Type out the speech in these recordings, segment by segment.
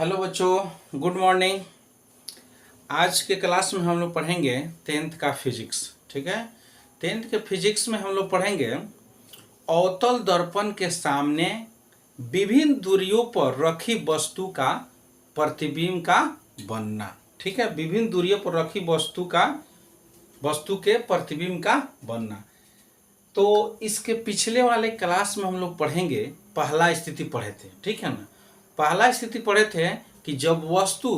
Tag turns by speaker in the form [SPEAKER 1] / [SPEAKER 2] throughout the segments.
[SPEAKER 1] Hello बच्चों, good morning. आज के क्लास में हम लोग पढ़ेंगे टेंथ का फिजिक्स। ठीक है, टेंथ के फिजिक्स में हम लोग पढ़ेंगे अवतल दर्पण के सामने विभिन्न दूरियों पर रखी वस्तु का प्रतिबिंब का बनना। ठीक है, विभिन्न दूरियों पर रखी वस्तु के प्रतिबिंब का बनना। तो इसके पिछले वाले क्लास में हम लोग पढ़ेंगे, पहला स्थिति पढ़े थे। ठीक है ना, पहला स्थिति पढ़े थे कि जब वस्तु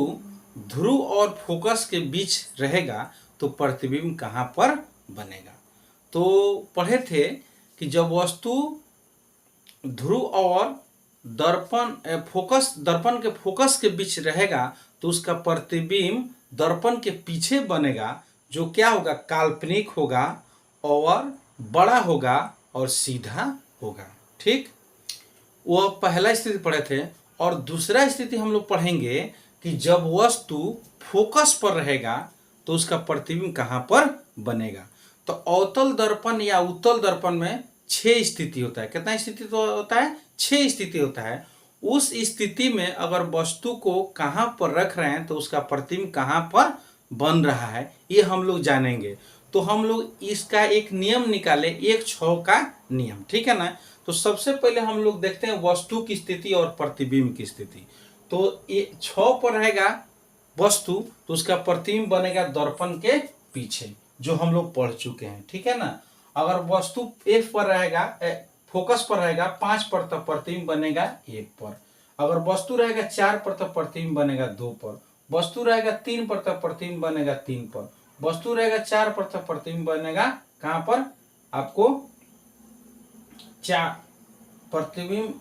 [SPEAKER 1] ध्रुव और फोकस के बीच रहेगा तो प्रतिबिंब कहाँ पर बनेगा। तो पढ़े थे कि जब वस्तु ध्रुव और दर्पण के फोकस के बीच रहेगा तो उसका प्रतिबिंब दर्पण के पीछे बनेगा, जो क्या होगा, काल्पनिक होगा और बड़ा होगा और सीधा होगा। ठीक, वह पहला स्थिति पढ़े थे। और दूसरा स्थिति हम लोग पढ़ेंगे कि जब वस्तु फोकस पर रहेगा तो उसका प्रतिबिंब कहाँ पर बनेगा। तो अवतल दर्पण या उत्तल दर्पण में 6 स्थिति होता है। कितना स्थिति तो होता है? 6 स्थिति होता है। उस स्थिति में अगर वस्तु को कहाँ पर रख रहे हैं तो उसका प्रतिबिंब कहाँ पर बन रहा है, ये हम लोग जानेंगे। तो हम लोग इसका एक नियम निकाले, 1/6 का नियम। ठीक है ना। तो सबसे पहले हम लोग देखते हैं वस्तु की स्थिति और प्रतिबिंब की स्थिति। तो ये 6 पर रहेगा वस्तु तो उसका प्रतिबिंब बनेगा दर्पण के पीछे, जो हम लोग पढ़ चुके हैं। ठीक है ना। अगर वस्तु F पर रहेगा, फोकस पर रहेगा 5 पर, तब प्रतिबिंब बनेगा 1 पर। अगर वस्तु रहेगा 4 पर तब प्रतिबिंब बनेगा 2 पर। वस्तु रहेगा 3 पर तब प्रतिबिंब बनेगा 3 पर। वस्तु रहेगा 4 पर तब प्रतिबिंब बनेगा कहाँ पर आपको 4 प्रतिबिंब।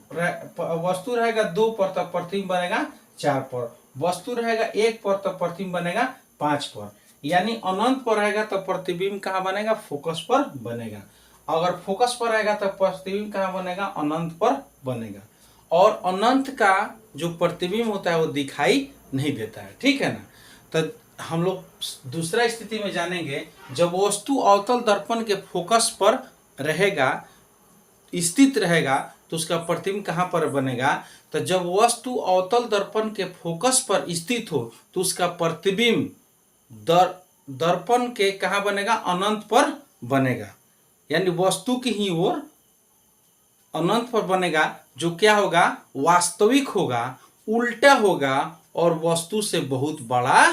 [SPEAKER 1] वस्तु रहेगा 2 पर तब प्रतिबिंब बनेगा 4 पर। वस्तु रहेगा 1 पर तब प्रतिबिंब बनेगा 5 पर। यानी अनंत पर रहेगा तब प्रतिबिंब कहाँ बनेगा, फोकस पर बनेगा। अगर फोकस पर रहेगा तब प्रतिबिंब कहाँ बनेगा, अनंत पर बनेगा। और अनंत का जो प्रतिबिंब होता है वो दिखाई नहीं देता है। ठीक है ना। तो हम लोग दूसरा स्थिति में जानेंगे, जब वस्तु अवतल दर्पण के फोकस पर रहेगा, स्थित रहेगा तो उसका प्रतिबिंब कहाँ पर बनेगा। तो जब वस्तु अवतल दर्पण के फोकस पर स्थित हो तो उसका प्रतिबिंब दर्पण के कहाँ बनेगा, अनंत पर बनेगा। यानी वस्तु की ही ओर अनंत पर बनेगा, जो क्या होगा, वास्तविक होगा, उल्टा होगा और वस्तु से बहुत बड़ा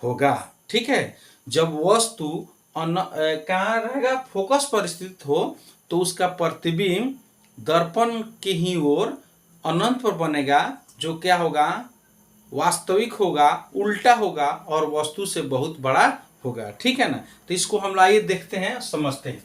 [SPEAKER 1] होगा। ठीक है। जब वस्तु कहाँ रहेगा, फोकस पर स्थित हो तो उसका प्रतिबिंब दर्पण की ही ओर अनंत पर बनेगा, जो क्या होगा, वास्तविक होगा, उल्टा होगा और वस्तु से बहुत बड़ा होगा। ठीक है ना। तो इसको हम आइए देखते हैं, समझते हैं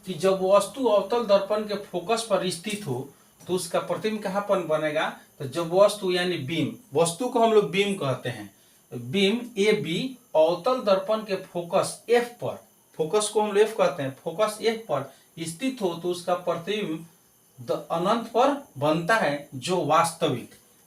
[SPEAKER 1] कि जब वस्तु अवतल दर्पण के फोकस पर स्थित हो तो उसका प्रतिबिंब कहाँ पर बनेगा। तो जब वस्तु यानी बीम, वस्तु को हम लोग बीम कहते हैं, बीम ए बी अवतल दर्पण के फोकस F पर, फोकस को हम लोग F कहते हैं, फोकस F पर स्थित हो तो उसका प्रतिबिंब अनंत पर बनता है, जो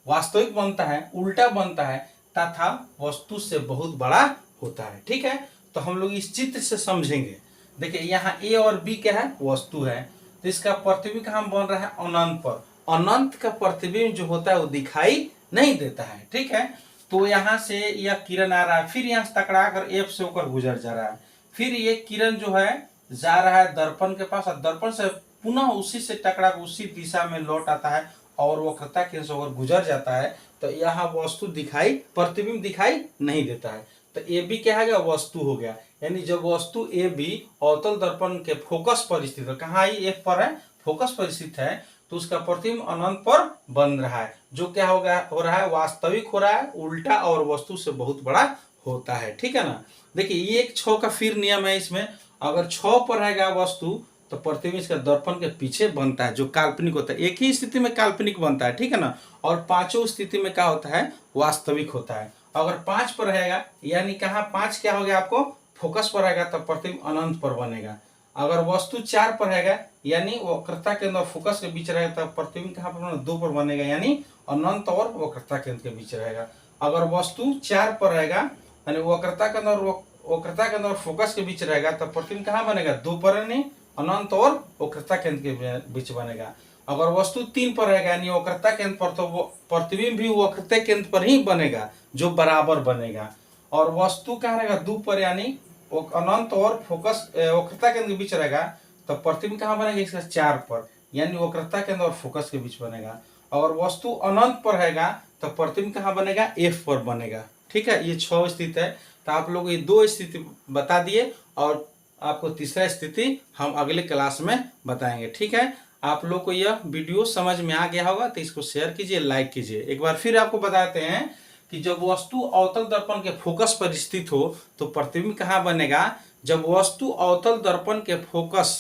[SPEAKER 1] वास्तविक बनता है, उल्टा बनता है तथा वस्तु से बहुत बड़ा होता है। ठीक है। तो हम लोग इस चित्र से समझेंगे। देखिए यहाँ A और B क्या है, वस्तु है, तो इसका प्रतिबिंब कहाँ बन रहा है, अनंत पर। अनंत का प्रतिबिंब जो होता है वो दिखाई नहीं देता है। ठीक है। तो यहाँ से यह किरण आ रहा है, फिर यहाँ से टकरा कर F से होकर गुजर जा रहा है, फिर ये किरण जो है जा रहा है दर्पण के पास और दर्पण से पुनः उसी से टकरा कर उसी दिशा में लौट आता है और वक्रता केंद्र से होकर गुजर जाता है। तो यहाँ वस्तु प्रतिबिंब दिखाई नहीं देता है। तो ए बी क्या है, वस्तु हो गया। यानी जब वस्तु ए बी अवतल दर्पण के फोकस पर स्थित है, कहाँ है, F पर है, फोकस पर स्थित है, तो उसका प्रतिबिंब अनंत पर बन रहा है, जो क्या हो रहा है, वास्तविक हो रहा है, उल्टा और वस्तु से बहुत बड़ा होता है। ठीक है ना। देखिए ये 1/6 का फिर नियम है। इसमें अगर 6 पर रहेगा वस्तु तो प्रतिबिंब इसका दर्पण के पीछे बनता है, जो काल्पनिक होता है। एक ही स्थिति में काल्पनिक बनता है। ठीक है ना। और पांचों स्थिति में क्या होता है, वास्तविक होता है। अगर 5 पर रहेगा, यानी कहाँ 5 क्या हो गया, आपको फोकस पर रहेगा तब प्रतिबिंब अनंत पर बनेगा। अगर वस्तु 4 पर रहेगा, यानी वक्रता केंद्र और फोकस के बीच रहेगा, तब प्रतिबिंब कहाँ पर 2 पर बनेगा, यानी अनंत और वक्रता केंद्र के बीच रहेगा। अगर वस्तु 4 पर रहेगा, यानी वक्रता केंद्र और फोकस के बीच रहेगा, तब प्रतिबिंब कहाँ बनेगा, 2 पर, यानी अनंत और वक्रता केंद्र के बीच बनेगा। अगर वस्तु 3 पर रहेगा यानी वक्रता केंद्र पर, तो वो प्रतिबिंब भी वक्रता केंद्र पर ही बनेगा जो बराबर बनेगा। और वस्तु कहाँ रहेगा 2 पर यानी वो अनंत और फोकस वक्रता केंद्र के बीच रहेगा, तो प्रतिबिंब कहाँ बनेगा इसका 4 पर यानी वक्रता केंद्र और फोकस के बीच बनेगा। अगर वस्तु अनंत पर रहेगा तो प्रतिबिंब कहाँ बनेगा F पर बनेगा। ठीक है, ये 6 स्थिति है। तो आप लोग ये 2 स्थिति बता दिए और आपको तीसरा स्थिति हम अगले क्लास में बताएंगे। ठीक है, आप लोग को यह वीडियो समझ में आ गया होगा तो इसको शेयर कीजिए, लाइक कीजिए। एक बार फिर आपको बताते हैं कि जब वस्तु अवतल दर्पण के फोकस पर स्थित हो तो प्रतिबिंब कहाँ बनेगा। जब वस्तु अवतल दर्पण के फोकस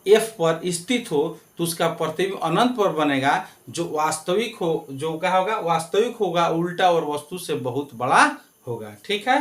[SPEAKER 1] F पर स्थित हो तो उसका प्रतिबिंब अनंत पर बनेगा, जो वास्तविक हो, जो क्या होगा वास्तविक होगा, उल्टा और वस्तु से बहुत बड़ा होगा। ठीक है।